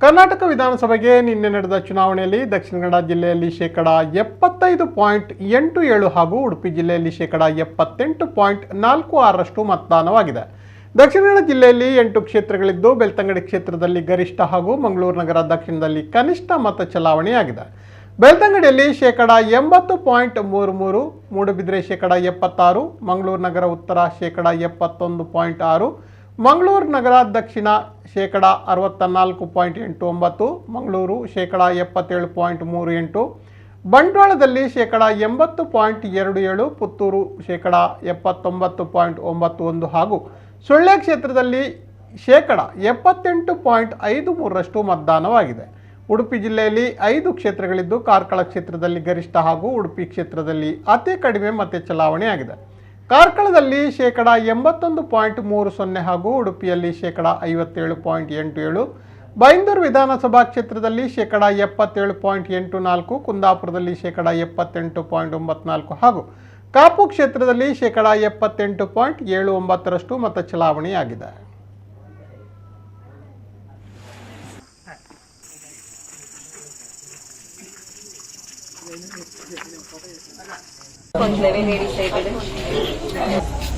ಕರ್ನಾಟಕ ವಿಧಾನಸಭೆಗೆ ನಿನ್ನೆ ನಡೆದ ಚುನಾವಣೆಯಲ್ಲಿ ದಕ್ಷಿಣ ಕನ್ನಡ ಜಿಲ್ಲೆಯಲ್ಲಿ ಶೇಕಡ 75.87 ಹಾಗೂ ಉಡುಪಿ ಜಿಲ್ಲೆಯಲ್ಲಿ ಶೇಕಡ 78.46ರಷ್ಟು ಮತದಾನವಾಗಿದೆ. ದಕ್ಷಿಣ ಕನ್ನಡ ಜಿಲ್ಲೆಯಲ್ಲಿ 8 ಕ್ಷೇತ್ರಗಳಿದ್ದು ಬೆಳ್ತಂಗಡಿ ಕ್ಷೇತ್ರದಲ್ಲಿ ಗರಿಷ್ಠ ಹಾಗೂ ಮಂಗಳೂರು ನಗರ ದಕ್ಷಿಣದಲ್ಲಿ ಕನಿಷ್ಠ ಮತ ಚಲಾವಣೆಯಾಗಿದೆ. ಬೆಳ್ತಂಗಡಿಯಲ್ಲಿ ಶೇಕಡ 80.33, ಮೂಡುಬಿದ್ರೆ ಶೇಕಡ 76, ಮಂಗಳೂರು ನಗರ ಉತ್ತರ ಶೇಕಡ 71.6, ಮಂಗಳೂರು ನಗರ ದಕ್ಷಿಣ ಶೇಕಡ 64.89, ಮಂಗಳೂರು ಶೇಕಡ 77.38, ಬಂಟ್ವಾಳದಲ್ಲಿ ಶೇಕಡ 80.27, ಪುತ್ತೂರು ಶೇಕಡ 79.91 ಹಾಗೂ ಸುಳ್ಯ ಕ್ಷೇತ್ರದಲ್ಲಿ ಶೇಕಡ 78.53ರಷ್ಟು ಮತದಾನವಾಗಿದೆ. ಉಡುಪಿ ಜಿಲ್ಲೆಯಲ್ಲಿ 5 ಕ್ಷೇತ್ರಗಳಿದ್ದು ಕಾರ್ಕಳ ಕ್ಷೇತ್ರದಲ್ಲಿ ಗರಿಷ್ಠ ಹಾಗೂ ಉಡುಪಿ ಕ್ಷೇತ್ರದಲ್ಲಿ ಅತಿ ಕಡಿಮೆ ಮತ ಚಲಾವಣೆಯಾಗಿದೆ. ಕಾರ್ಕಳದಲ್ಲಿ ಶೇಕಡ 81.30 ಹಾಗೂ ಉಡುಪಿಯಲ್ಲಿ ಶೇಕಡ 57.87, ಬೈಂದೂರು ವಿಧಾನಸಭಾ ಕ್ಷೇತ್ರದಲ್ಲಿ ಶೇಕಡ 77.84, ಕುಂದಾಪುರದಲ್ಲಿ ಶೇಕಡ 78.94 ಹಾಗೂ ಕಾಪು ಕ್ಷೇತ್ರದಲ್ಲಿ ಶೇಕಡ 78.79ರಷ್ಟು ಮತ ಚಲಾವಣೆಯಾಗಿದೆ. Living 87.